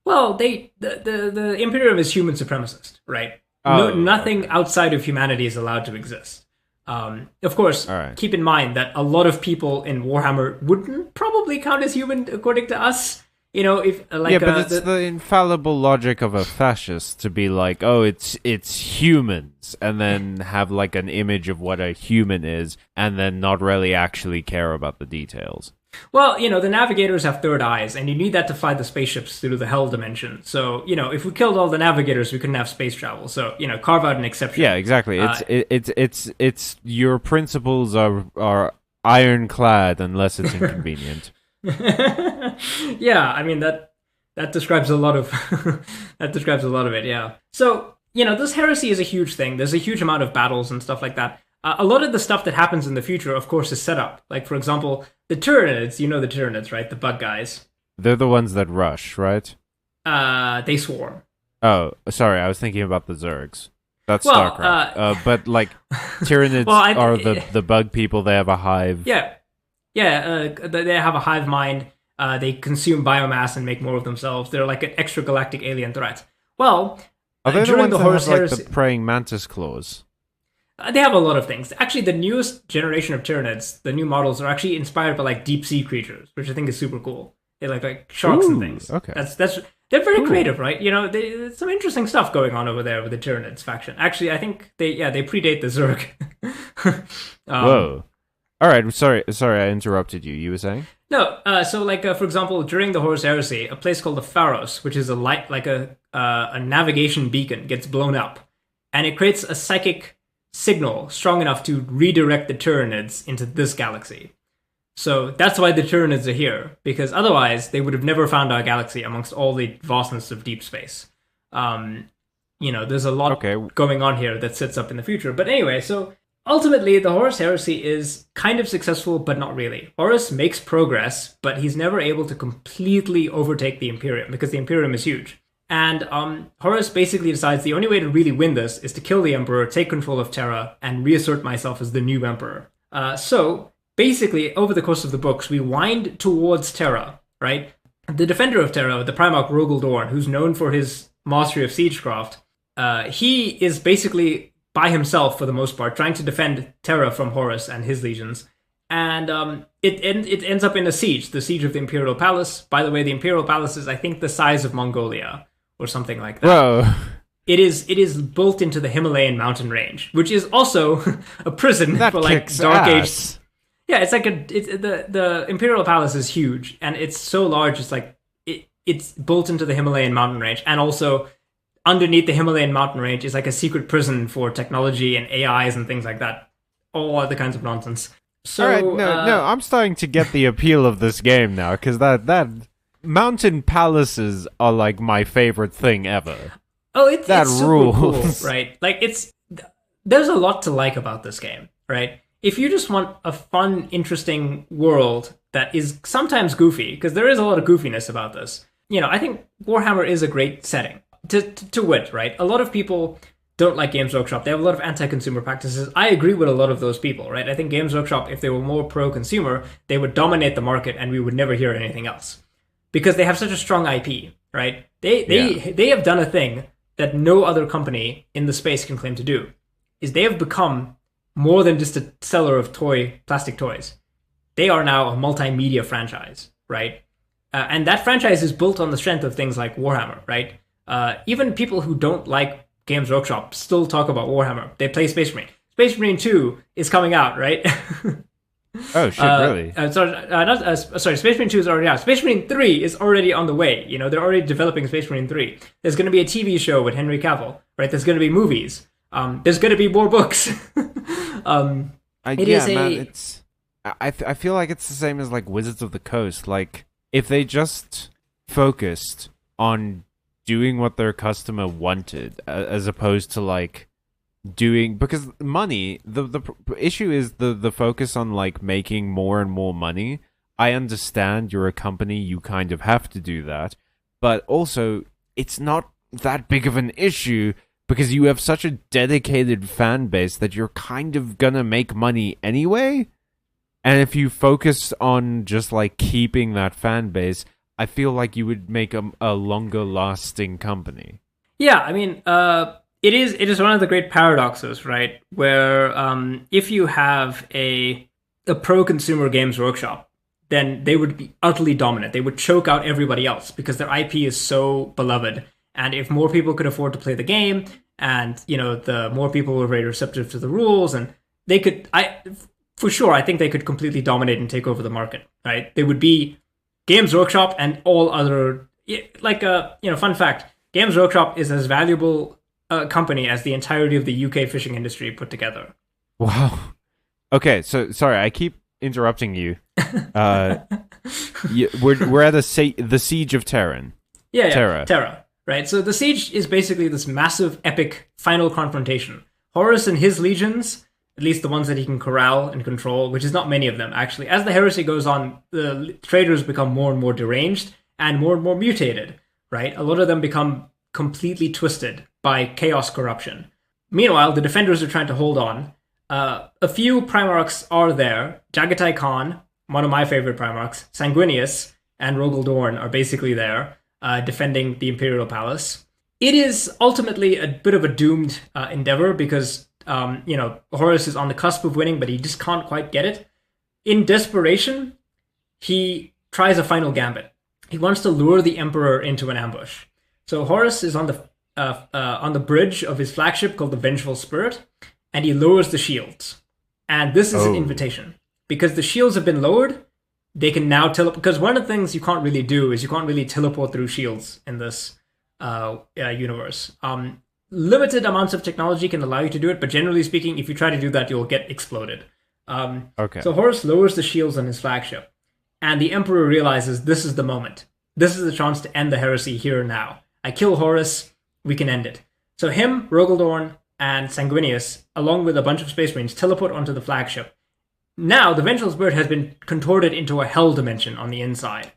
Well, the Imperium is human supremacist, right? Nothing outside of humanity is allowed to exist. Of course, keep in mind that a lot of people in Warhammer wouldn't probably count as human according to us. If like but it's the infallible logic of a fascist to be like, oh, it's humans, and then have like an image of what a human is, and then not really actually care about the details. Well, the navigators have third eyes, and you need that to fly the spaceships through the hell dimension. So, if we killed all the navigators, we couldn't have space travel. So, carve out an exception. Yeah, exactly. It's your principles are ironclad unless it's inconvenient. Yeah, I mean that describes a lot of it. Yeah. So, this heresy is a huge thing. There's a huge amount of battles and stuff like that. A lot of the stuff that happens in the future, of course, is set up. Like, for example, the Tyranids, the Tyranids, right? The bug guys. They're the ones that rush, right? They swarm. Oh, sorry, I was thinking about the Zergs. That's StarCraft. But, like, Tyranids are the bug people. They have a hive. Yeah. Yeah, they have a hive mind. They consume biomass and make more of themselves. They're like an extragalactic alien threat. Well, are they during the Horus Heresy, like the praying mantis claws? They have a lot of things. Actually, the newest generation of Tyranids, the new models, are actually inspired by like deep sea creatures, which I think is super cool. They like sharks and things. Okay, they're very creative, right? There's some interesting stuff going on over there with the Tyranids faction. Actually, I think they predate the Zerg. Whoa! All right, sorry, I interrupted you. You were saying? No, so like for example, during the Horus Heresy, a place called the Pharos, which is a light like a navigation beacon, gets blown up, and it creates a psychic signal strong enough to redirect the Tyranids into this galaxy. So that's why the Tyranids are here, because otherwise they would have never found our galaxy amongst all the vastness of deep space. There's a lot going on here that sets up in the future. But anyway, so ultimately the Horus Heresy is kind of successful, but not really. Horus makes progress, but he's never able to completely overtake the Imperium, because the Imperium is huge. And Horus basically decides the only way to really win this is to kill the Emperor, take control of Terra, and reassert myself as the new Emperor. So basically, over the course of the books, we wind towards Terra, right? the defender of Terra, the Primarch Rogel Dorn, who's known for his mastery of siegecraft, he is basically by himself for the most part, trying to defend Terra from Horus and his legions. And it ends up in a siege, the siege of the Imperial Palace. By the way, the Imperial Palace is, I think, the size of Mongolia or something like that. Whoa. It is built into the Himalayan mountain range, which is also a prison That for like kicks Dark ass. Age. Yeah, it's like the Imperial Palace is huge, and it's so large. It's like it's built into the Himalayan mountain range, and also underneath the Himalayan mountain range is like a secret prison for technology and AIs and things like that. All other kinds of nonsense. So, All right, no, I'm starting to get the appeal of this game now, because that mountain palaces are like my favorite thing ever. Oh, it's super rules. cool, right? Like there's a lot to like about this game, right? If you just want a fun, interesting world that is sometimes goofy, because there is a lot of goofiness about this, I think Warhammer is a great setting. To wit, right? A lot of people don't like Games Workshop. They have a lot of anti-consumer practices. I agree with a lot of those people, right? I think Games Workshop, if they were more pro-consumer, they would dominate the market and we would never hear anything else. Because they have such a strong IP, right? They have done a thing that no other company in the space can claim to do, is they have become more than just a seller of plastic toys. They are now a multimedia franchise, right? And that franchise is built on the strength of things like Warhammer, right? Even people who don't like Games Workshop still talk about Warhammer. They play Space Marine. Space Marine 2 is coming out, right? Oh, shit, really? Sorry, Space Marine 2 is already out. Space Marine 3 is already on the way. They're already developing Space Marine 3. There's going to be a TV show with Henry Cavill, right? There's going to be movies. There's going to be more books. I feel like it's the same as like Wizards of the Coast. Like, if they just focused on doing what their customer wanted, as opposed to like doing, because money, the issue is the focus on like making more and more money. I understand you're a company, you kind of have to do that, but also it's not that big of an issue because you have such a dedicated fan base that you're kind of gonna make money anyway. And if you focus on just like keeping that fan base, I feel like you would make a longer lasting company. Yeah, I mean, it is one of the great paradoxes, right? Where if you have a pro-consumer Games Workshop, then they would be utterly dominant. They would choke out everybody else because their IP is so beloved. And if more people could afford to play the game, and the more people were very receptive to the rules, and they could, for sure, I think they could completely dominate and take over the market, right? They would be Games Workshop and all other, like fun fact, Games Workshop is as valuable a company as the entirety of the UK fishing industry put together. Wow. Okay, so sorry, I keep interrupting you. We're at the Siege of Terran. Yeah, Terra. Right, so the siege is basically this massive, epic final confrontation. Horus and his legions, at least the ones that he can corral and control, which is not many of them, actually. As the heresy goes on, the traders become more and more deranged and more mutated, right? A lot of them become completely twisted by chaos corruption. Meanwhile, the defenders are trying to hold on. A few Primarchs are there. Jagatai Khan, one of my favorite Primarchs, Sanguinius, and Rogel Dorn are basically there, defending the Imperial Palace. It is ultimately a bit of a doomed endeavor because Horus is on the cusp of winning, but he just can't quite get it. In desperation, he tries a final gambit. He wants to lure the Emperor into an ambush. So Horus is on the bridge of his flagship called the Vengeful Spirit, and he lowers the shields. And this is an invitation. Because the shields have been lowered, they can now teleport. Because one of the things you can't really do is you can't really teleport through shields in this universe. Limited amounts of technology can allow you to do it, but generally speaking, if you try to do that, you'll get exploded. Okay. So Horus lowers the shields on his flagship, and the Emperor realizes this is the moment. This is the chance to end the heresy here and now. I kill Horus, we can end it. So him, Rogel Dorn, and Sanguinius, along with a bunch of Space Marines, teleport onto the flagship. Now, the Vengeful Spirit has been contorted into a hell dimension on the inside.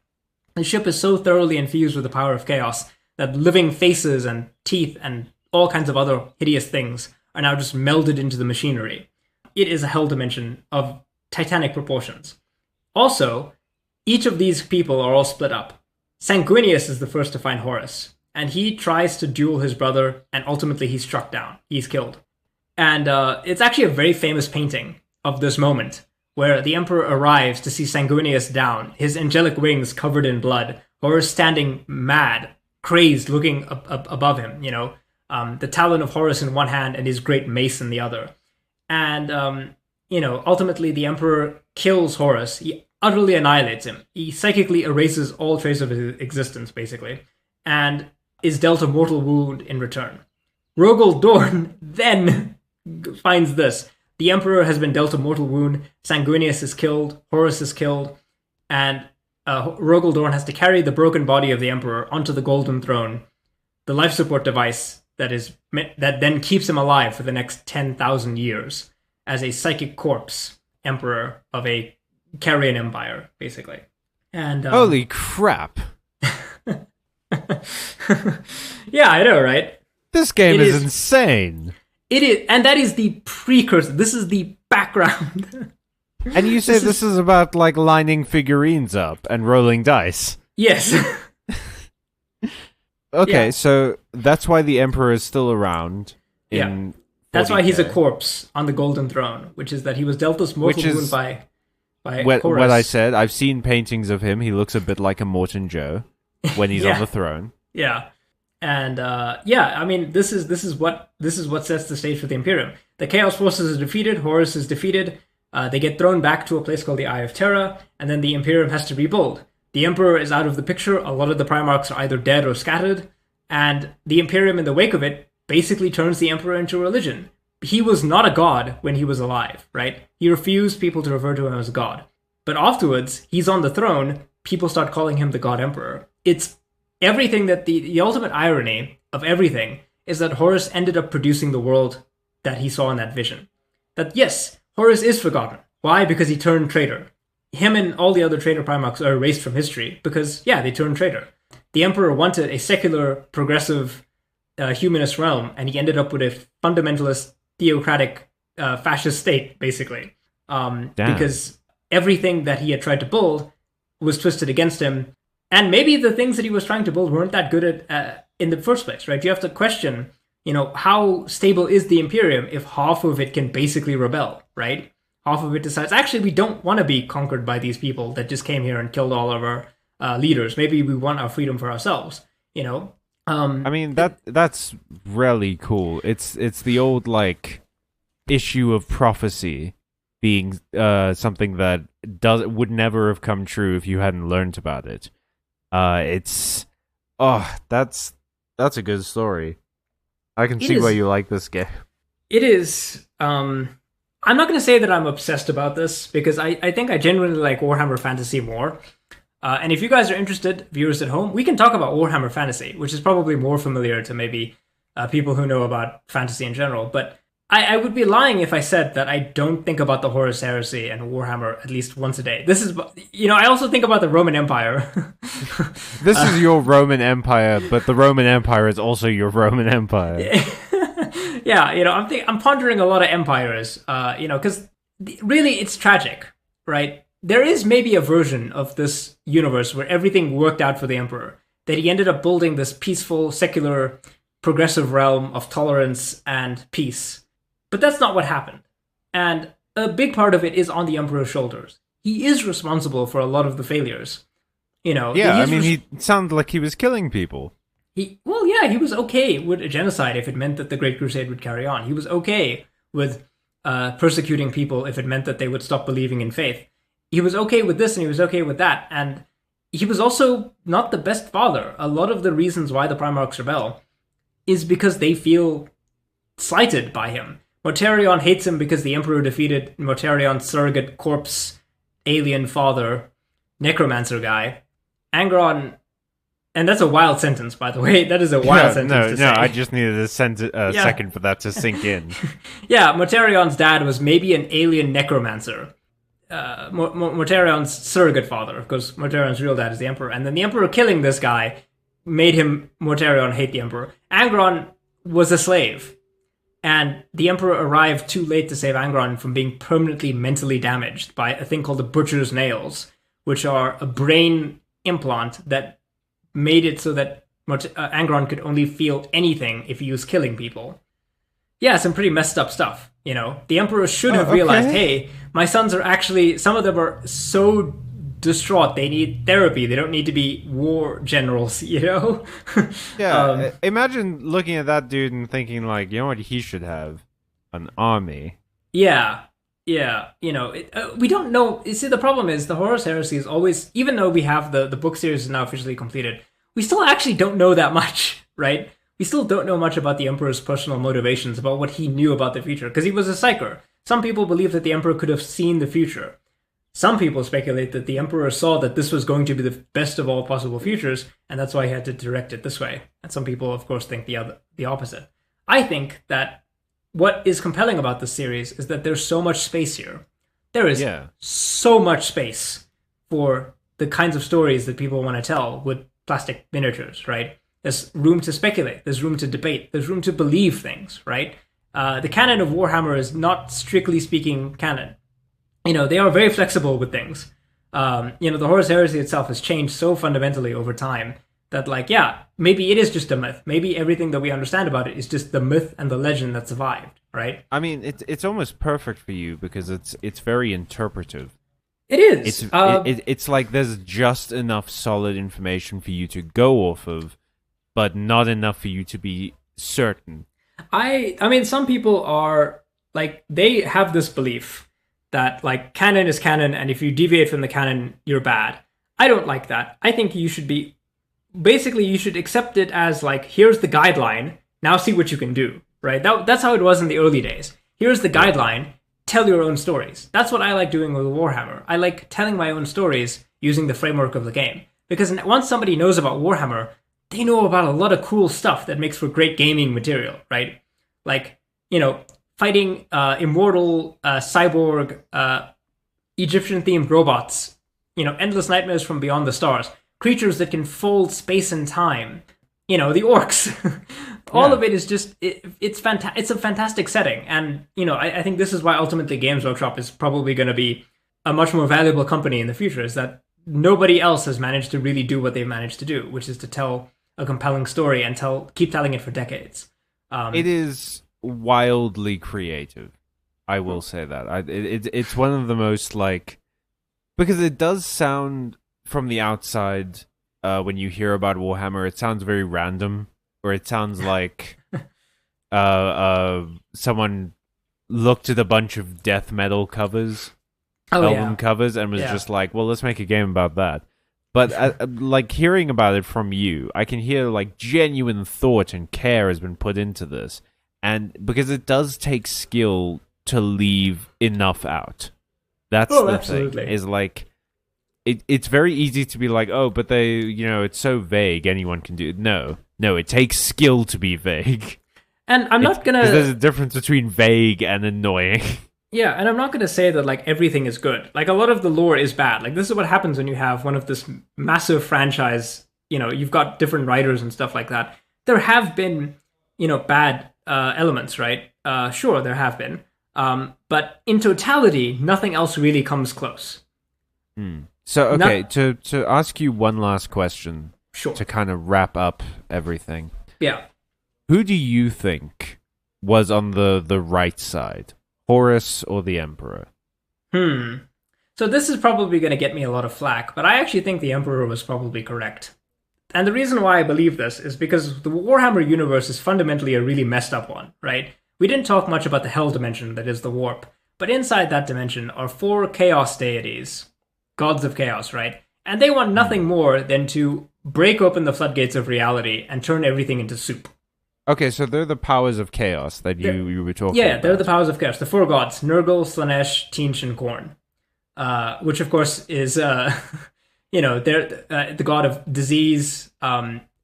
The ship is so thoroughly infused with the power of chaos that living faces and teeth and all kinds of other hideous things are now just melded into the machinery. It is a hell dimension of titanic proportions. Also, each of these people are all split up. Sanguinius is the first to find Horus, and he tries to duel his brother, and ultimately he's struck down. He's killed. And it's actually a very famous painting of this moment, where the Emperor arrives to see Sanguinius down, his angelic wings covered in blood, Horus standing mad, crazed, looking above him, the talon of Horus in one hand and his great mace in the other. And, ultimately the Emperor kills Horus. He utterly annihilates him. He psychically erases all trace of his existence, basically, and is dealt a mortal wound in return. Rogel Dorn then finds this. The Emperor has been dealt a mortal wound, Sanguinius is killed, Horus is killed, and Rogel Dorn has to carry the broken body of the Emperor onto the Golden Throne, the life support device that then keeps him alive for the next 10,000 years as a psychic corpse emperor of a Carian empire, basically. And holy crap! Yeah, I know, right? This game is insane. It is, and that is the precursor. This is the background. And you say this is about like lining figurines up and rolling dice. Yes. Okay, so that's why the Emperor is still around. That's why he's a corpse on the Golden Throne, which is that he was dealt this mortal wound by Horus. What I said, I've seen paintings of him. He looks a bit like a Morton Joe when he's on the throne. Yeah. And I mean, this is what sets the stage for the Imperium. The Chaos Forces are defeated. Horus is defeated. They get thrown back to a place called the Eye of Terror, and then the Imperium has to rebuild. The Emperor is out of the picture. A lot of the Primarchs are either dead or scattered, and the Imperium, in the wake of it, basically turns the Emperor into a religion. He was not a god when he was alive, right? He refused people to refer to him as a god. But afterwards, he's on the throne. People start calling him the God Emperor. It's everything that the ultimate irony of everything is that Horus ended up producing the world that he saw in that vision. That yes, Horus is forgotten. Why? Because he turned traitor. Him and all the other traitor Primarchs are erased from history because, they turned traitor. The Emperor wanted a secular, progressive, humanist realm, and he ended up with a fundamentalist, theocratic, fascist state, basically. Because everything that he had tried to build was twisted against him. And maybe the things that he was trying to build weren't that good at in the first place, right? You have to question, how stable is the Imperium if half of it can basically rebel, right? Half of it decides, actually, we don't want to be conquered by these people that just came here and killed all of our leaders. Maybe we want our freedom for ourselves, I mean, that's really cool. It's the old, issue of prophecy being something that would never have come true if you hadn't learned about it. That's a good story. I can see why you like this game. It is. I'm not going to say that I'm obsessed about this, because I think I genuinely like Warhammer Fantasy more. And if you guys are interested, viewers at home, we can talk about Warhammer Fantasy, which is probably more familiar to maybe people who know about fantasy in general. But I would be lying if I said that I don't think about the Horus Heresy and Warhammer at least once a day. This is, I also think about the Roman Empire. This is your Roman Empire, but the Roman Empire is also your Roman Empire. Yeah, I'm pondering a lot of empires, because really it's tragic, right? There is maybe a version of this universe where everything worked out for the Emperor, that he ended up building this peaceful, secular, progressive realm of tolerance and peace. But that's not what happened. And a big part of it is on the Emperor's shoulders. He is responsible for a lot of the failures. He sounded like he was killing people. He was okay with a genocide if it meant that the Great Crusade would carry on. He was okay with persecuting people if it meant that they would stop believing in faith. He was okay with this and he was okay with that. And he was also not the best father. A lot of the reasons why the Primarchs rebel is because they feel slighted by him. Mortarion hates him because the Emperor defeated Mortarion's surrogate corpse, alien father, necromancer guy. Angron, and that's a wild sentence, by the way. That is a wild sentence to say. I just needed a second for that to sink in. Yeah, Mortarion's dad was maybe an alien necromancer. Mortarion's surrogate father, because Mortarion's real dad is the Emperor. And then the Emperor killing this guy made Mortarion hate the Emperor. Angron was a slave. And the Emperor arrived too late to save Angron from being permanently mentally damaged by a thing called the Butcher's Nails, which are a brain implant that made it so that Angron could only feel anything if he was killing people. Yeah, some pretty messed up stuff. The Emperor should have realized, hey, my sons are actually, some of them are so distraught, they need therapy. They don't need to be war generals, Yeah, imagine looking at that dude and thinking, like, you know what he should have? An army. Yeah. We don't know. You see, the problem is the Horus Heresy is always, even though we have the book series is now officially completed, we still actually don't know that much, right? We still don't know much about the Emperor's personal motivations, about what he knew about the future, because he was a psyker. Some people believe that the Emperor could have seen the future. Some people speculate that the Emperor saw that this was going to be the best of all possible futures, and that's why he had to direct it this way. And some people, of course, think the opposite. I think that what is compelling about this series is that there's so much space here. There is so much space for the kinds of stories that people want to tell with plastic miniatures, right? There's room to speculate. There's room to debate. There's room to believe things, right? The canon of Warhammer is not strictly speaking canon. They are very flexible with things. The Horus Heresy itself has changed so fundamentally over time that, maybe it is just a myth. Maybe everything that we understand about it is just the myth and the legend that survived, right? I mean, it's almost perfect for you because it's very interpretive. It is. It's like there's just enough solid information for you to go off of, but not enough for you to be certain. I mean, some people are, they have this belief that, canon is canon, and if you deviate from the canon, you're bad. I don't like that. I think you should be... Basically, you should accept it as, here's the guideline, now see what you can do, right? That's how it was in the early days. Here's the guideline, tell your own stories. That's what I like doing with Warhammer. I like telling my own stories using the framework of the game. Because once somebody knows about Warhammer, they know about a lot of cool stuff that makes for great gaming material, right? Fighting immortal, cyborg, Egyptian-themed robots, endless nightmares from beyond the stars, creatures that can fold space and time, the orcs. All of it is just, it's a fantastic setting. And, I think this is why ultimately Games Workshop is probably going to be a much more valuable company in the future, is that nobody else has managed to really do what they've managed to do, which is to tell a compelling story and keep telling it for decades. It is wildly creative. I will say that. It's one of the most, because it does sound from the outside, when you hear about Warhammer, it sounds very random, or it sounds like someone looked at a bunch of death metal covers, album covers, and was just like, well, let's make a game about that. But hearing about it from you, I can hear genuine thought and care has been put into this, and because it does take skill to leave enough out. That's the absolutely. thing. Is it's very easy to be like, oh, but they, it's so vague. Anyone can do it. No, it takes skill to be vague. And I'm not gonna. There's a difference between vague and annoying. Yeah, and I'm not going to say that everything is good. A lot of the lore is bad. This is what happens when you have one of this massive franchise. You've got different writers and stuff like that. There have been, bad elements, right? Sure, there have been. But in totality, nothing else really comes close. So, okay, to ask you one last question. Sure. To kind of wrap up everything. Yeah. Who do you think was on the right side? Horus or the Emperor? So this is probably going to get me a lot of flack, but I actually think the Emperor was probably correct. And the reason why I believe this is because the Warhammer universe is fundamentally a really messed up one, right? We didn't talk much about the Hell dimension, that is the warp, but inside that dimension are 4 chaos deities, gods of chaos, right? And they want nothing more than to break open the floodgates of reality and turn everything into soup. Okay, so they're the powers of chaos that you were talking about. Yeah, they're the powers of chaos. The 4 gods, Nurgle, Slanesh, Tzeentch, and Khorne. Which, of course, is, they're the god of disease,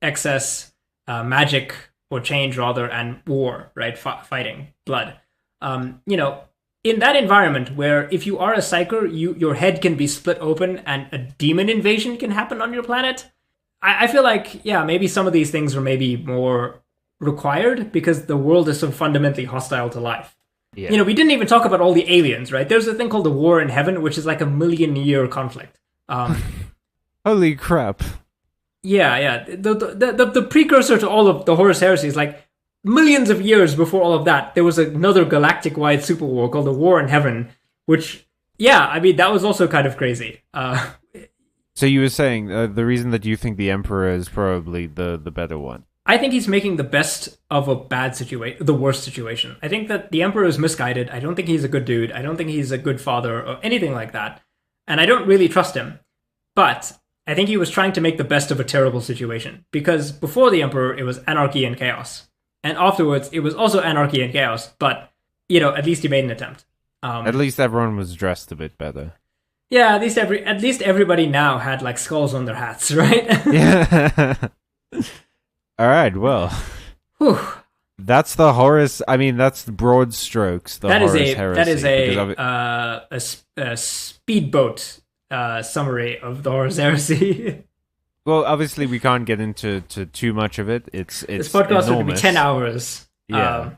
excess, magic, or change, rather, and war, right? Fighting, blood. In that environment where if you are a psyker, your head can be split open and a demon invasion can happen on your planet, I feel like, maybe some of these things are maybe more required because the world is so fundamentally hostile to life. Yeah. We didn't even talk about all the aliens, right? There's a thing called the War in Heaven, which is a 1,000,000-year conflict. Holy crap. Yeah. The precursor to all of the Horus Heresy is like millions of years before all of that. There was another galactic-wide super war called the War in Heaven, which, yeah, I mean, that was also kind of crazy. So you were saying the reason that you think the Emperor is probably the better one. I think he's making the best of a bad situation, the worst situation. I think that the Emperor is misguided. I don't think he's a good dude. I don't think he's a good father or anything like that. And I don't really trust him. But I think he was trying to make the best of a terrible situation. Because before the Emperor, it was anarchy and chaos. And afterwards, it was also anarchy and chaos. But, at least he made an attempt. At least everyone was dressed a bit better. Yeah, at least everybody now had like skulls on their hats, right? Yeah. All right, well. Whew. That's the Horus. I mean, that's the broad strokes. That is a speedboat summary of the Horus Heresy. Well, obviously, we can't get into too much of it. It's this podcast enormous. would be 10 hours. Yeah,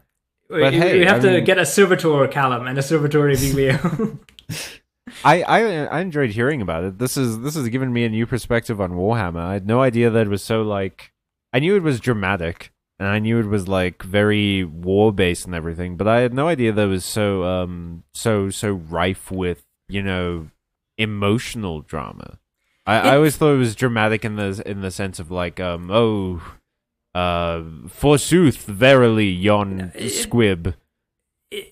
but we have to get a servitor Callum and a servitor Emilio. I enjoyed hearing about it. This has given me a new perspective on Warhammer. I had no idea that it was so like. I knew it was dramatic, and I knew it was like very war based and everything, but I had no idea that it was so rife with emotional drama. I always thought it was dramatic in the sense of like forsooth, verily, yon squib.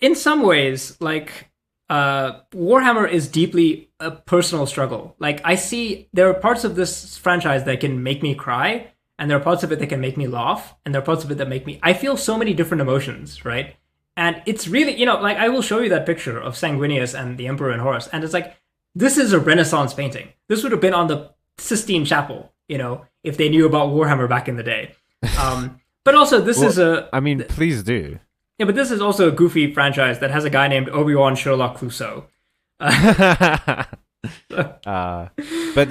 In some ways, like Warhammer is deeply a personal struggle. Like I see there are parts of this franchise that can make me cry. And there are parts of it that can make me laugh, and there are parts of it that make me. I feel so many different emotions, right? And it's really, like I will show you that picture of Sanguinius and the Emperor and Horus, and it's like this is a Renaissance painting. This would have been on the Sistine Chapel, if they knew about Warhammer back in the day. But also, this is a. I mean, please do. Yeah, but this is also a goofy franchise that has a guy named Obi-Wan Sherlock Clouseau. But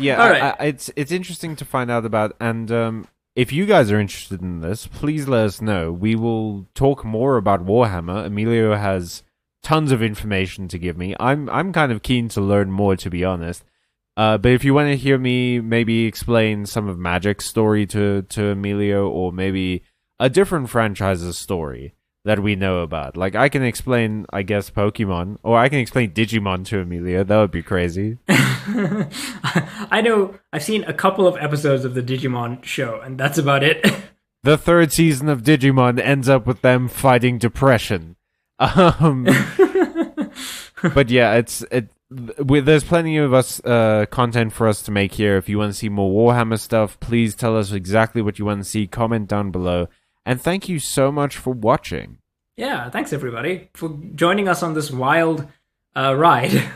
yeah, right. It's interesting to find out about, and if you guys are interested in this, please let us know. We will talk more about Warhammer. Emilio has tons of information to give me. I'm kind of keen to learn more, to be honest. But if you want to hear me maybe explain some of Magic's story to Emilio, or maybe a different franchise's story that we know about. Like, I can explain, I guess, Pokemon, or I can explain Digimon to Emilio. That would be crazy. I know, I've seen a couple of episodes of the Digimon show, and that's about it. The third season of Digimon ends up with them fighting depression. But yeah, there's plenty of content for us to make here. If you want to see more Warhammer stuff, please tell us exactly what you want to see. Comment down below. And thank you so much for watching. Yeah, thanks everybody for joining us on this wild ride.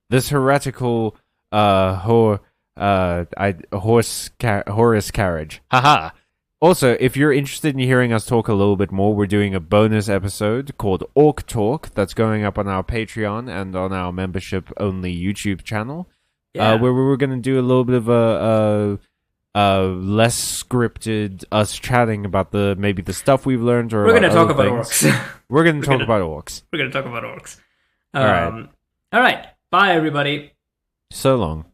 This heretical Horus carriage. Haha. Also, if you're interested in hearing us talk a little bit more, we're doing a bonus episode called Orc Talk that's going up on our Patreon and on our membership-only YouTube channel, where we were going to do a little bit of a less scripted us chatting about maybe the stuff we've learned, or we're going to talk about orcs. We're going to talk about orcs. We're going to talk about orcs. All right. Bye, everybody. So long.